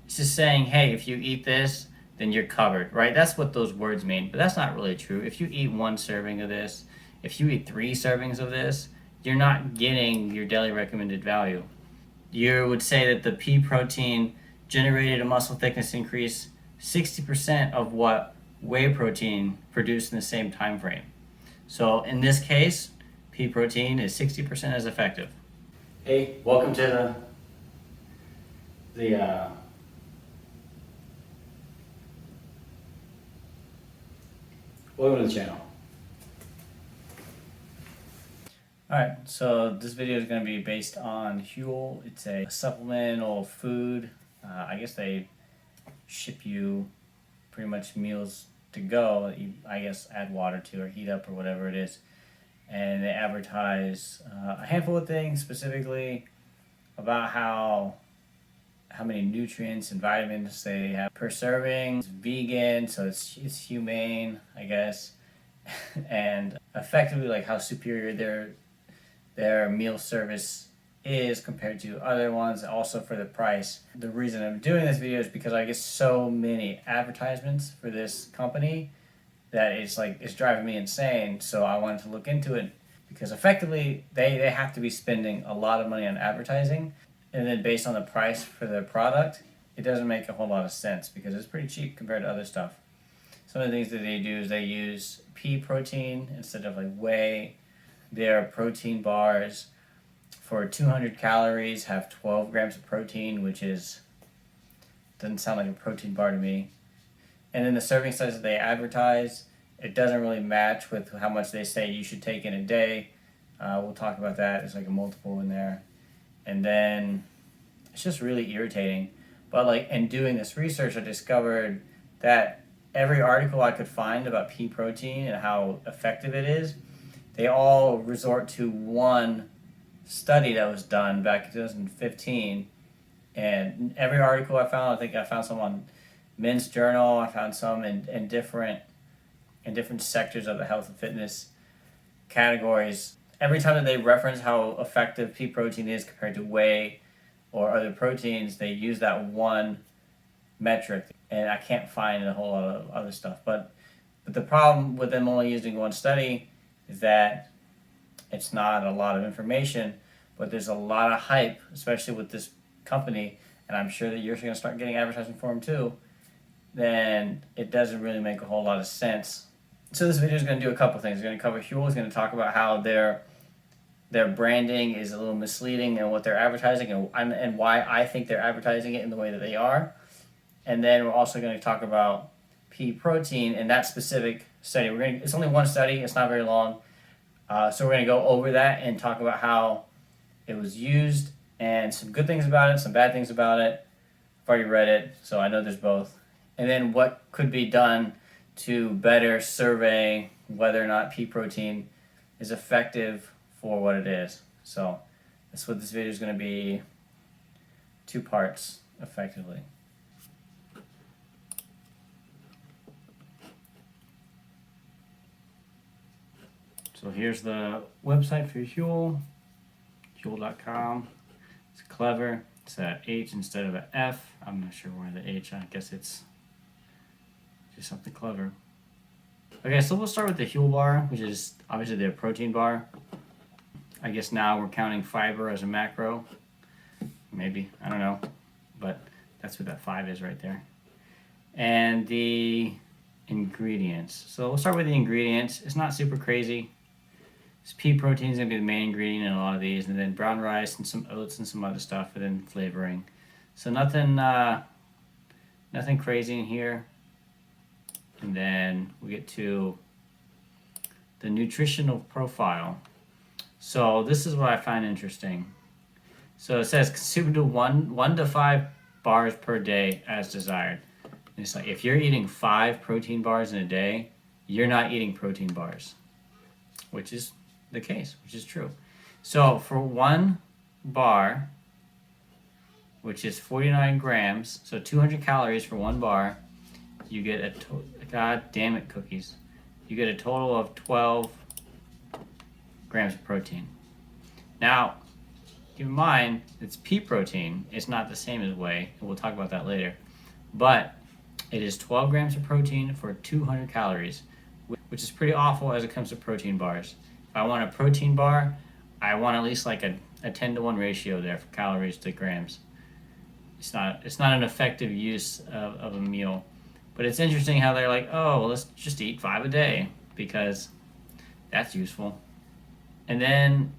It's just saying, hey, if you eat this, then you're covered, right? That's what those words mean, but that's not really true. If you eat 1 serving of this, if you eat 3 servings of this, you're not getting your daily recommended value. You would say that the pea protein generated a muscle thickness increase 60% of what whey protein produced in the same time frame. So in this case, pea protein is 60% as effective. Hey, welcome to the welcome to the channel. Alright, so this video is going to be based on Huel. It's a supplemental food. I guess they ship you pretty much meals to go that you, I guess, add water to or heat up or whatever it is. And they advertise a handful of things, specifically about how many nutrients and vitamins they have per serving. It's vegan, so it's humane, I guess. And effectively, like how superior their meal service is compared to other ones, also for the price. The reason I'm doing this video is because I get so many advertisements for this company that it's driving me insane. So I wanted to look into it because effectively they have to be spending a lot of money on advertising, and then based on the price for their product, it doesn't make a whole lot of sense because it's pretty cheap compared to other stuff. Some of the things that they do is they use pea protein instead of like whey. Their protein bars for 200 calories have 12 grams of protein, which doesn't sound like a protein bar to me. And then the serving size that they advertise, it doesn't really match with how much they say you should take in a day. We'll talk about that. There's like a multiple in there. And then it's just really irritating. But like in doing this research, I discovered that every article I could find about pea protein and how effective it is, they all resort to one study that was done back in 2015. And every article I found, I think I found some on Men's Journal, I found some in different sectors of the health and fitness categories. Every time that they reference how effective pea protein is compared to whey or other proteins, they use that one metric, and I can't find a whole lot of other stuff. But the problem with them only using one study is that it's not a lot of information, but there's a lot of hype, especially with this company, and I'm sure that you're going to start getting advertising for them too. Then it doesn't really make a whole lot of sense. So this video is going to do a couple things. It's going to cover Huel. It's going to talk about how their branding is a little misleading and what they're advertising and why I think they're advertising it in the way that they are. And then we're also going to talk about pea protein and that specific study. It's only one study. It's not very long. So we're going to go over that and talk about how it was used and some good things about it, some bad things about it. I've already read it, so I know there's both. And then what could be done to better survey whether or not pea protein is effective for what it is. So that's what this video is going to be, 2 parts, effectively. So here's the website for Huel, huel.com. It's clever. It's a H instead of an F. I'm not sure where the H, I guess it's just something clever. Okay, so we'll start with the Huel bar, which is obviously their protein bar. I guess now we're counting fiber as a macro. Maybe, I don't know. But that's what that 5 is right there. And the ingredients. So we'll start with the ingredients. It's not super crazy. Pea protein is going to be the main ingredient in a lot of these, and then brown rice and some oats and some other stuff, and then flavoring. So nothing crazy in here. And then we get to the nutritional profile. So this is what I find interesting. So it says consume to 1 to 5 bars per day as desired. And it's like if you're eating 5 protein bars in a day, you're not eating protein bars, which is the case, which is true. So for 1 bar, which is 49 grams, so 200 calories for 1 bar, you get God damn it, cookies. You get a total of 12 grams of protein. Now, keep in mind it's pea protein. It's not the same as whey, and we'll talk about that later. But it is 12 grams of protein for 200 calories, which is pretty awful as it comes to protein bars. If I want a protein bar, I want at least like a 10 to 1 ratio there for calories to grams. It's not an effective use of a meal. But it's interesting how they're like, oh, well, let's just eat 5 a day because that's useful. And then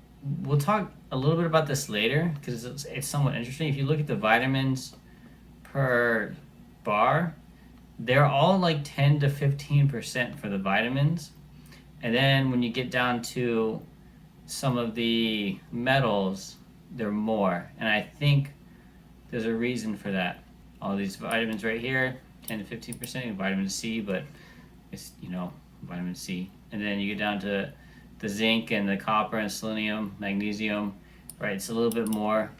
we'll talk a little bit about this later because it's somewhat interesting. If you look at the vitamins per bar, they're all like 10 to 15% for the vitamins. And then when you get down to some of the metals, they're more. And I think there's a reason for that. All these vitamins right here, 10 to 15%, vitamin C, but it's, vitamin C. And then you get down to the zinc and the copper and selenium, magnesium, right? It's a little bit more,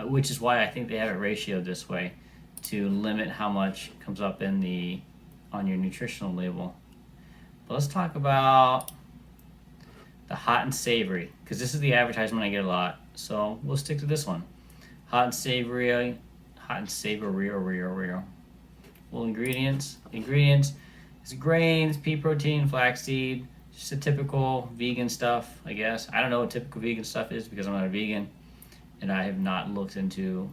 which is why I think they have it ratioed this way to limit how much comes up on your nutritional label. But let's talk about the hot and savory, because this is the advertisement I get a lot. So we'll stick to this one. Hot and savory. Well, ingredients is grains, pea protein, flaxseed, just a typical vegan stuff, I guess. I don't know what typical vegan stuff is because I'm not a vegan and I have not looked into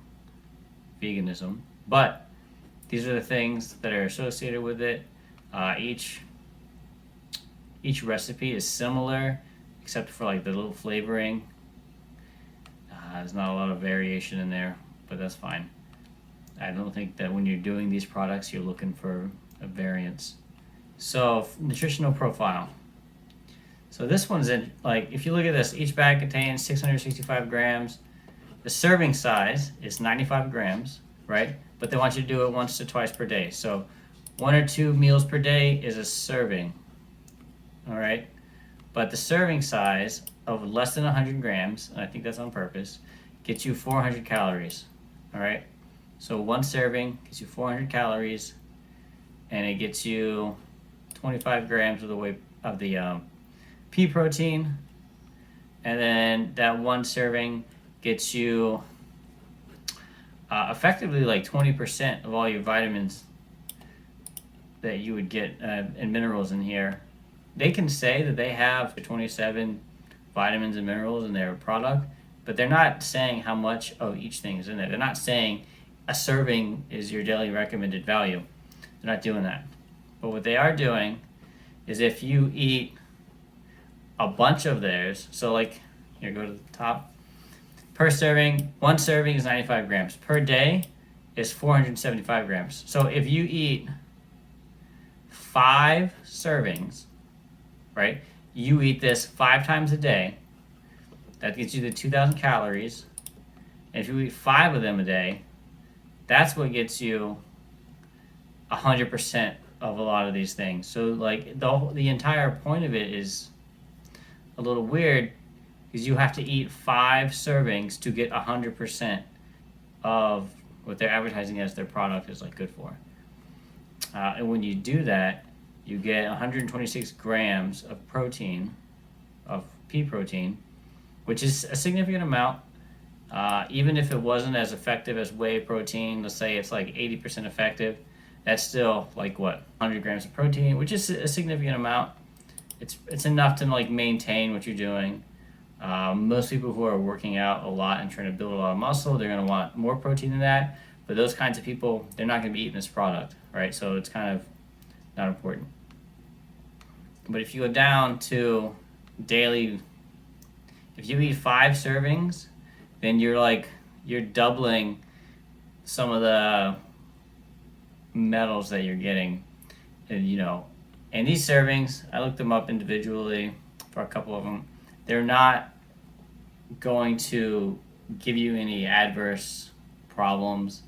veganism. But these are the things that are associated with it. Each recipe is similar except for like the little flavoring. There's not a lot of variation in there, but that's fine. I don't think that when you're doing these products, you're looking for a variance. So, nutritional profile. So this one's if you look at this, each bag contains 665 grams. The serving size is 95 grams, right? But they want you to do it once to twice per day. So 1 or 2 meals per day is a serving, all right? But the serving size of less than 100 grams, and I think that's on purpose, gets you 400 calories, all right? So 1 serving gets you 400 calories, and it gets you 25 grams of the pea protein, and then that 1 serving gets you effectively like 20% of all your vitamins that you would get and minerals in here. They can say that they have 27 vitamins and minerals in their product, but they're not saying how much of each thing is in there. They're not saying a serving is your daily recommended value. They're not doing that. But what they are doing is if you eat a bunch of theirs, so like, here, go to the top. Per serving, 1 serving is 95 grams. Per day is 475 grams. So if you eat 5 servings, right? You eat this 5 times a day. That gets you the 2,000 calories. And if you eat 5 of them a day, that's what gets you 100% of a lot of these things. So like the entire point of it is a little weird because you have to eat 5 servings to get 100% of what they're advertising as their product is like good for. And when you do that, you get 126 grams of protein, of pea protein, which is a significant amount. Even if it wasn't as effective as whey protein, let's say it's like 80% effective, that's still like 100 grams of protein, which is a significant amount. It's enough to like maintain what you're doing. Most people who are working out a lot and trying to build a lot of muscle, they're going to want more protein than that. But those kinds of people, they're not going to be eating this product, right? So it's kind of not important. But if you go down to daily, if you eat 5 servings, then you're doubling some of the metals that you're getting. And these servings, I looked them up individually for a couple of them. They're not going to give you any adverse problems.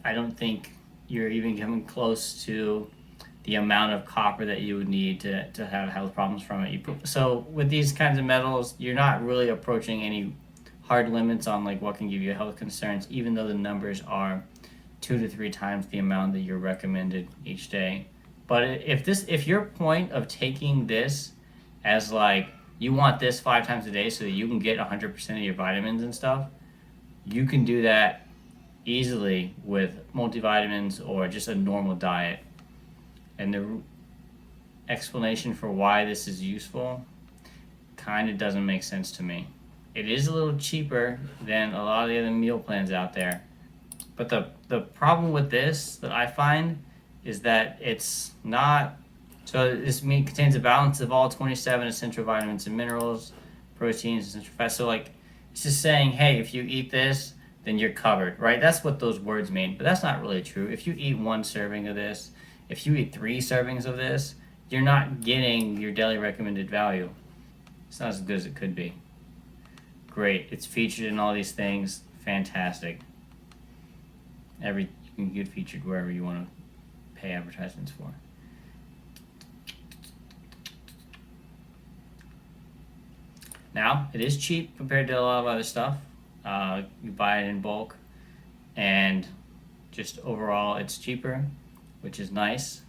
I don't think you're even coming close to the amount of copper that you would need to have health problems from it. So with these kinds of metals, you're not really approaching any hard limits on like what can give you health concerns, even though the numbers are 2 to 3 times the amount that you're recommended each day. But if your point of taking this as like you want this 5 times a day so that you can get 100% of your vitamins and stuff, You can do that easily with multivitamins or just a normal diet. And the explanation for why this is useful kind of doesn't make sense to me. It is a little cheaper than a lot of the other meal plans out there. But the problem with this that I find is that it's not. So this meat contains a balance of all 27 essential vitamins and minerals, proteins, essential fats. So like, it's just saying, hey, if you eat this, then you're covered, right? That's what those words mean. But that's not really true. If you eat one serving of this, if you eat 3 servings of this, you're not getting your daily recommended value. It's not as good as it could be. Great. It's featured in all these things. Fantastic. You can get featured wherever you want to pay advertisements for. Now, it is cheap compared to a lot of other stuff. You buy it in bulk, and just overall, it's cheaper, which is nice.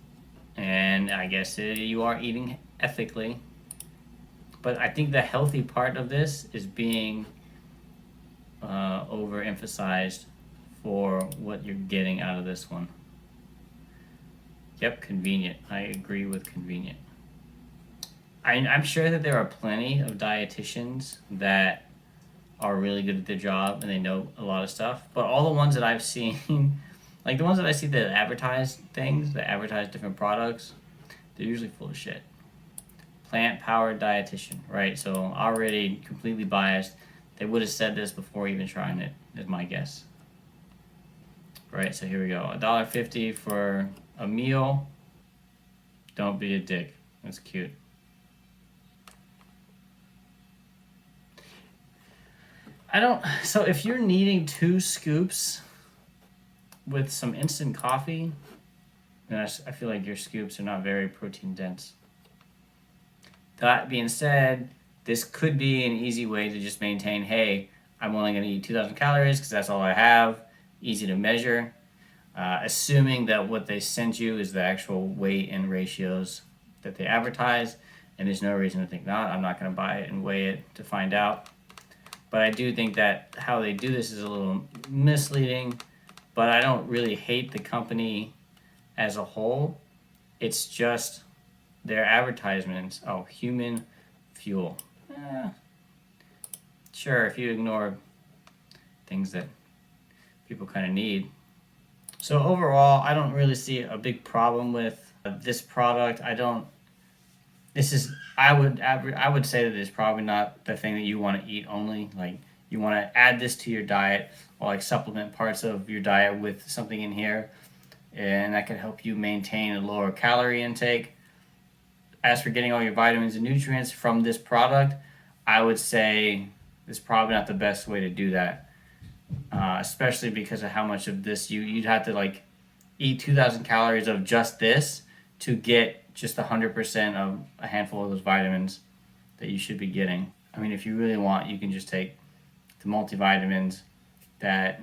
And I guess you are eating ethically. But I think the healthy part of this is being overemphasized for what you're getting out of this one. Yep, convenient. I agree with convenient. I'm sure that there are plenty of dietitians that are really good at their job and they know a lot of stuff. But all the ones that I've seen, like the ones that I see that advertise things, that advertise different products, they're usually full of shit. Plant-powered dietitian, right? So already completely biased. They would have said this before even trying it, is my guess. Right, so here we go. $1.50 for a meal. Don't be a dick. That's cute. So if you're needing 2 scoops with some instant coffee, then I feel like your scoops are not very protein dense. That being said, this could be an easy way to just maintain, hey, I'm only going to eat 2,000 calories because that's all I have. Easy to measure. Assuming that what they sent you is the actual weight and ratios that they advertise, and there's no reason to think not. I'm not going to buy it and weigh it to find out. But I do think that how they do this is a little misleading, but I don't really hate the company as a whole. It's just their advertisements. Oh, human fuel. Sure, if you ignore things that people kind of need. So overall, I don't really see a big problem with this product. I would say that it's probably not the thing that you want to eat only. Like, you want to add this to your diet or like supplement parts of your diet with something in here, and that can help you maintain a lower calorie intake. As for getting all your vitamins and nutrients from this product, I would say it's probably not the best way to do that, especially because of how much of this you'd have to like eat 2,000 calories of just this to get just 100% of a handful of those vitamins that you should be getting. I mean, if you really want, you can just take the multivitamins that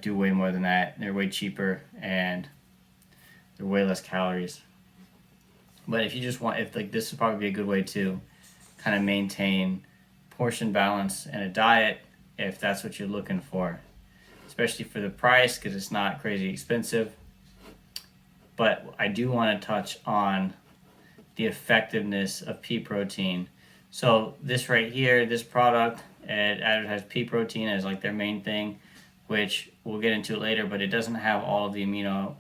do way more than that. They're way cheaper and they're way less calories. But if you just want, this would probably be a good way to kind of maintain portion balance and a diet if that's what you're looking for, especially for the price because it's not crazy expensive. But I do want to touch on the effectiveness of pea protein. So this right here, this product, it advertises pea protein as like their main thing, which we'll get into later, but it doesn't have all of the amino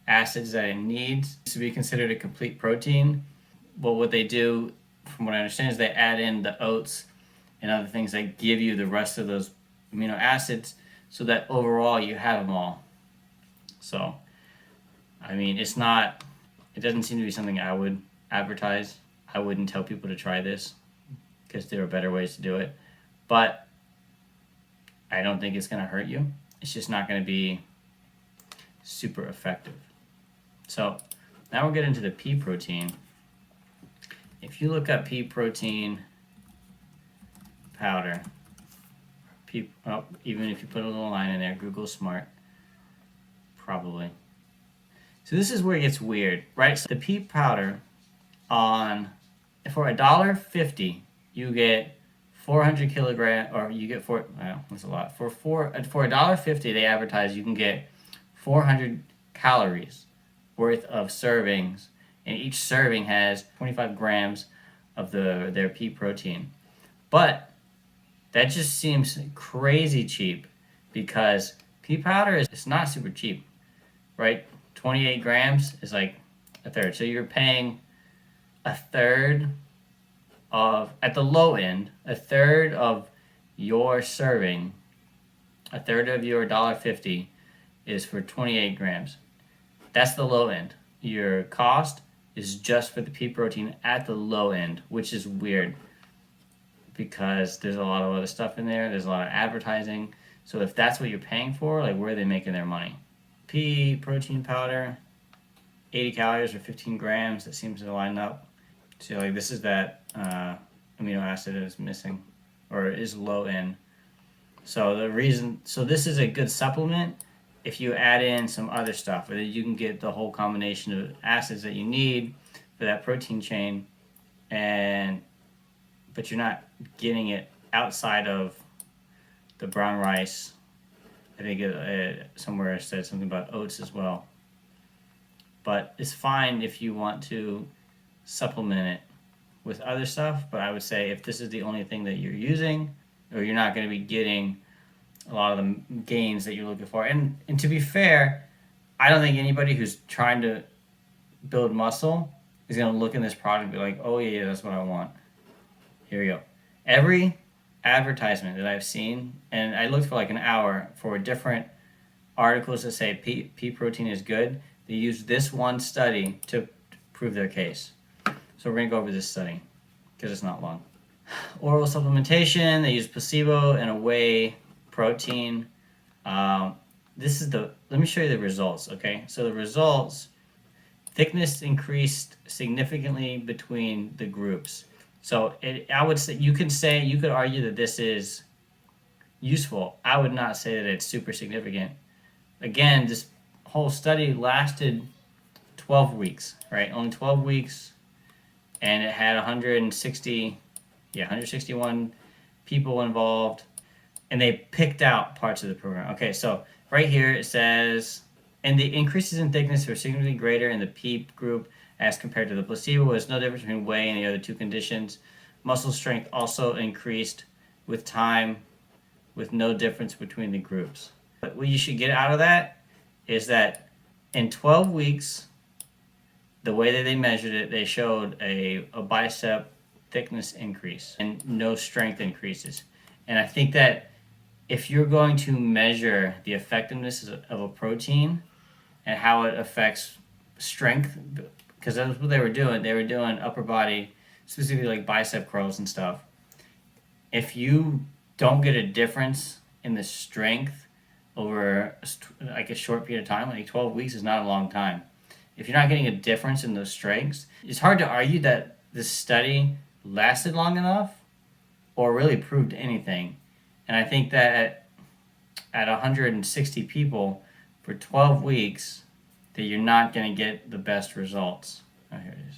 acids that it needs to be considered a complete protein. But what they do, from what I understand, is they add in the oats and other things that give you the rest of those amino acids so that overall you have them all. So, I mean, it doesn't seem to be something I would advertise. I wouldn't tell people to try this because there are better ways to do it. But I don't think it's going to hurt you. It's just not going to be super effective. So now we'll get into the pea protein. If you look up pea protein powder, even if you put a little line in there, Google Smart, probably. So this is where it gets weird, right? So the pea powder for $1.50, you get 400 kilogram, or you get that's a lot. For $1.50, they advertise you can get 400 calories worth of servings, and each serving has 25 grams of their pea protein. But that just seems crazy cheap, because pea powder it's not super cheap, right? 28 grams is like a third. So you're paying a third of, at the low end, a third of your serving, a third of your $1.50 is for 28 grams. That's the low end. Your cost is just for the pea protein at the low end, which is weird because there's a lot of other stuff in there. There's a lot of advertising. So if that's what you're paying for, like, where are they making their money? Pea protein powder, 80 calories or 15 grams. That seems to line up. So like, this is that amino acid that is missing or is low in. So this is a good supplement if you add in some other stuff, or that you can get the whole combination of acids that you need for that protein chain, but you're not getting it outside of the brown rice. I think somewhere it said something about oats as well. But it's fine if you want to supplement it with other stuff, but I would say if this is the only thing that you're using, or you're not going to be getting a lot of the gains that you're looking for. And to be fair, I don't think anybody who's trying to build muscle is going to look in this product and be like, oh yeah, that's what I want. Here we go. Every advertisement that I've seen, and I looked for like an hour for different articles that say pea protein is good, they use this one study to prove their case. So we're going to go over this study because it's not long. Oral supplementation, they use placebo and a whey protein. Let me show you the results, okay? So the results, thickness increased significantly between the groups. So I would say, you could argue that this is useful. I would not say that it's super significant. Again, this whole study lasted 12 weeks, right? Only 12 weeks, and it had 161 people involved, and they picked out parts of the program. Okay, so right here it says, and the increases in thickness were significantly greater in the pea group as compared to the placebo. There's no difference between whey and the other two conditions. Muscle strength also increased with time, with no difference between the groups. But what you should get out of that is that in 12 weeks, the way that they measured it, they showed a bicep thickness increase and no strength increases. And I think that if you're going to measure the effectiveness of a protein and how it affects strength, because that's what they were doing upper body, specifically like bicep curls and stuff. If you don't get a difference in the strength over like a short period of time, like 12 weeks is not a long time. If you're not getting a difference in those strengths, it's hard to argue that this study lasted long enough or really proved anything. And I think that at 160 people for 12 weeks, that you're not going to get the best results. Oh, here it is.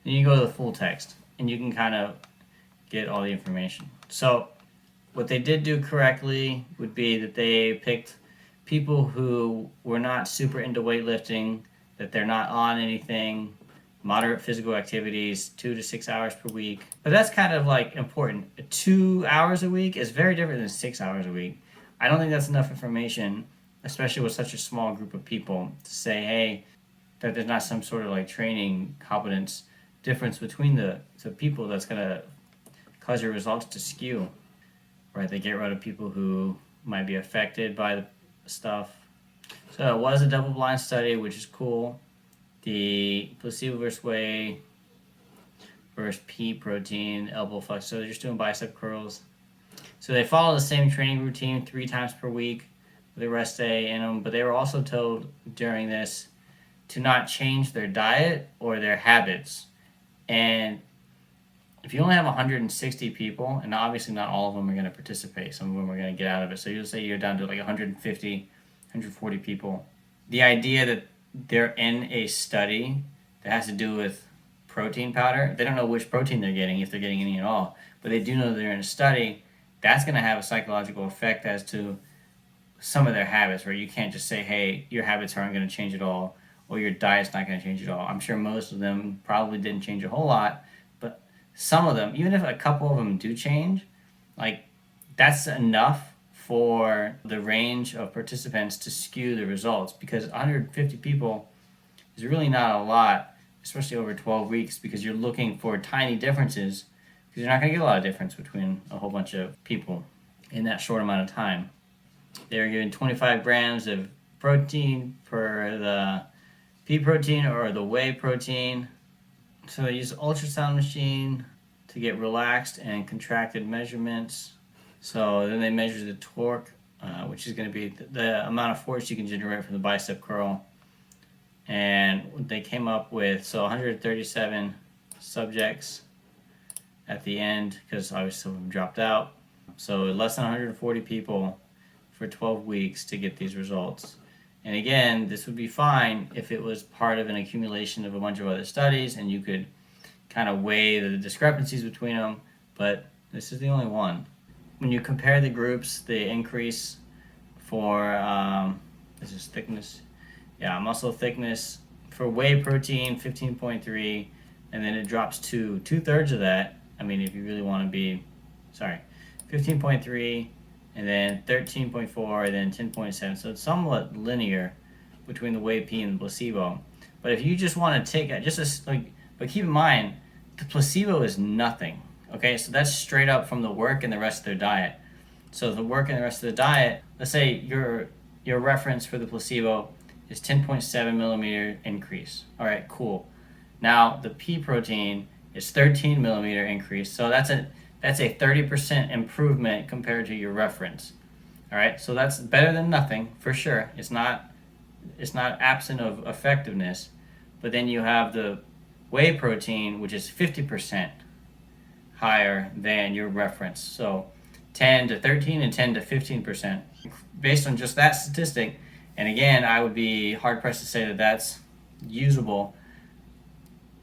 Then you go to the full text, and you can kind of get all the information. So what they did do correctly would be that they picked people who were not super into weightlifting, that they're not on anything, moderate physical activities, 2 to 6 hours per week. But that's kind of like important. 2 hours a week is very different than 6 hours a week. I don't think that's enough information, especially with such a small group of people, to say, hey, that there's not some sort of like training competence difference between the people that's going to cause your results to skew, right? They get rid of people who might be affected by the stuff. So it was a double-blind study, which is cool. The placebo versus whey versus pea protein, elbow flex. So they're just doing bicep curls. So they follow the same training routine 3 times per week with a rest day in them, but they were also told during this to not change their diet or their habits. And if you only have 160 people, and obviously not all of them are going to participate, some of them are going to get out of it. So you'll say you're down to like 150, 140 people. The idea that they're in a study that has to do with protein powder. They don't know which protein they're getting, if they're getting any at all, but they do know they're in a study. That's going to have a psychological effect as to some of their habits, where you can't just say, hey, your habits aren't going to change at all, or your diet's not going to change at all. I'm sure most of them probably didn't change a whole lot, but some of them, even if a couple of them do change, like, that's enough for the range of participants to skew the results, because 150 people is really not a lot, especially over 12 weeks, because you're looking for tiny differences, because you're not going to get a lot of difference between a whole bunch of people in that short amount of time. They're given 25 grams of protein per the pea protein or the whey protein. So they use ultrasound machine to get relaxed and contracted measurements. So then they measure the torque, which is going to be the amount of force you can generate from the bicep curl. And they came up with 137 subjects at the end, because obviously some of them dropped out. So less than 140 people for 12 weeks to get these results. And again, this would be fine if it was part of an accumulation of a bunch of other studies and you could kind of weigh the discrepancies between them, but this is the only one. When you compare the groups, the increase for this is thickness, muscle thickness for whey protein 15.3, and then it drops to 2/3 of that. I mean, if you really want to be 15.3, and then 13.4, and then 10.7. So it's somewhat linear between the whey pea and the placebo. But if you just want to take it, but keep in mind, the placebo is nothing. Okay, so that's straight up from the work and the rest of their diet. So the work and the rest of the diet, let's say your reference for the placebo is 10.7 millimeter increase. All right, cool. Now the pea protein is 13 millimeter increase. So that's a 30% improvement compared to your reference. All right, so that's better than nothing for sure. It's not absent of effectiveness, but then you have the whey protein, which is 50% higher than your reference. So 10 to 13 and 10 to 15% based on just that statistic. And again, I would be hard pressed to say that that's usable.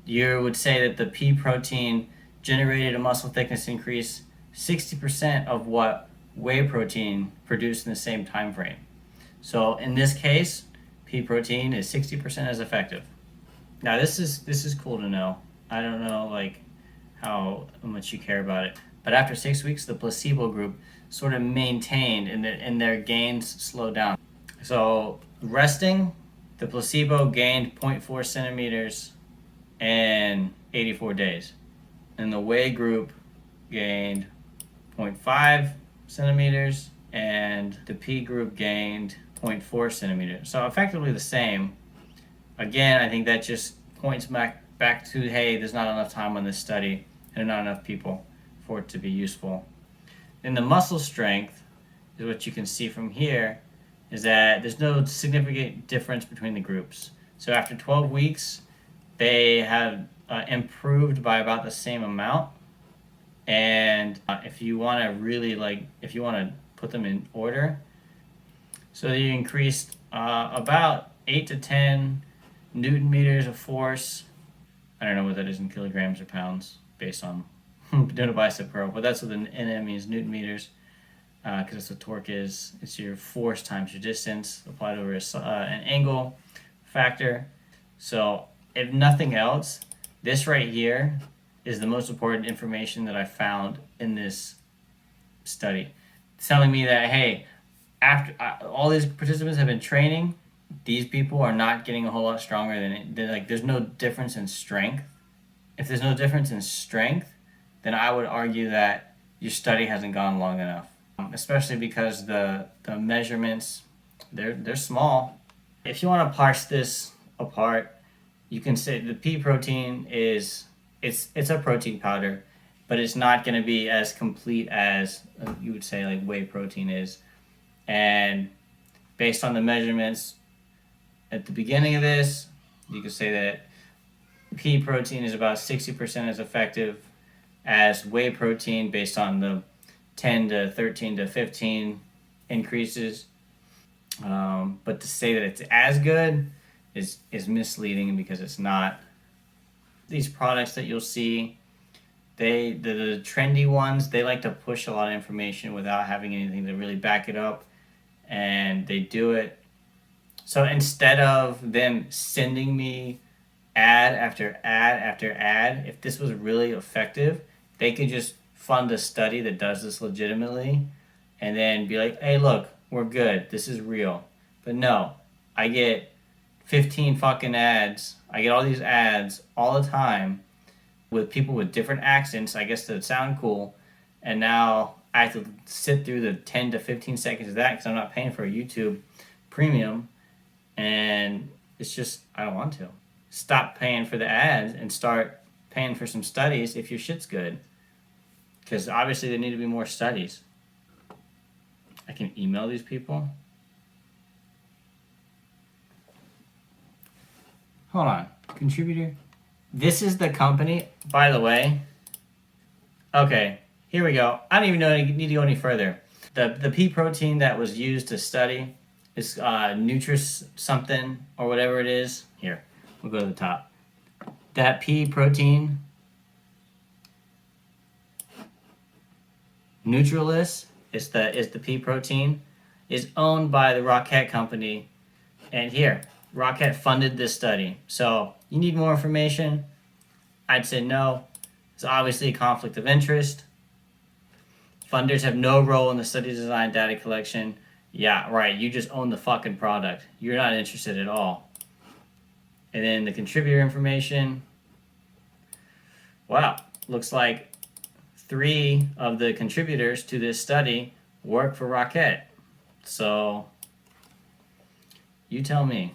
You would say that the pea protein generated a muscle thickness increase 60% of what whey protein produced in the same time frame. So in this case, pea protein is 60% as effective. Now this is cool to know. I don't know how much you care about it, but after 6 weeks, the placebo group sort of maintained, and their gains slowed down. So resting, the placebo gained 0.4 centimeters in 84 days. And the whey group gained 0.5 centimeters, and the pea group gained 0.4 centimeters. So effectively the same. Again, I think that just points back to, hey, there's not enough time on this study and not enough people for it to be useful. Then the muscle strength is what you can see from here, is that there's no significant difference between the groups. So after 12 weeks, they have improved by about the same amount. And if you want to put them in order, so you increased about 8 to 10 Newton meters of force. I don't know what that is in kilograms or pounds based on doing a bicep curl, but that's what the NM means, Newton meters, because that's what torque is. It's your force times your distance applied over an angle factor. So if nothing else, this right here is the most important information that I found in this study. It's telling me that, hey, after all these participants have been training, these people are not getting a whole lot stronger there's no difference in strength. If there's no difference in strength, then I would argue that your study hasn't gone long enough, especially because the measurements, they're small. If you want to parse this apart, you can say the pea protein it's a protein powder, but it's not going to be as complete as you would say like whey protein is. And based on the measurements at the beginning of this, you could say that pea protein is about 60% as effective as whey protein based on the 10 to 13 to 15 increases. But to say that it's as good is misleading, because it's not. these products that you'll see, the trendy ones, they like to push a lot of information without having anything to really back it up, and they do it. So instead of them sending me ad after ad after ad, if this was really effective, they could just fund a study that does this legitimately and then be like, hey, look, we're good. This is real. But no, I get 15 fucking ads. I get all these ads all the time with people with different accents, I guess, that sound cool. And now I have to sit through the 10 to 15 seconds of that because I'm not paying for a YouTube premium. And it's just, I don't want to. Stop paying for the ads and start paying for some studies if your shit's good. Because obviously there need to be more studies. I can email these people. Hold on. Contributor. This is the company, by the way. Okay, here we go. I don't even know I need to go any further. The pea protein that was used to study is Nutris something or whatever it is. Here, we'll go to the top. That pea protein, Nutrilis, is the pea protein, is owned by the Rocket company. And here, Rocket funded this study. So you need more information? I'd say no. It's obviously a conflict of interest. Funders have no role in the study design, data collection. Yeah, right. You just own the fucking product. You're not interested at all. And then the contributor information. Wow. Looks like 3 of the contributors to this study work for Rocket. So you tell me.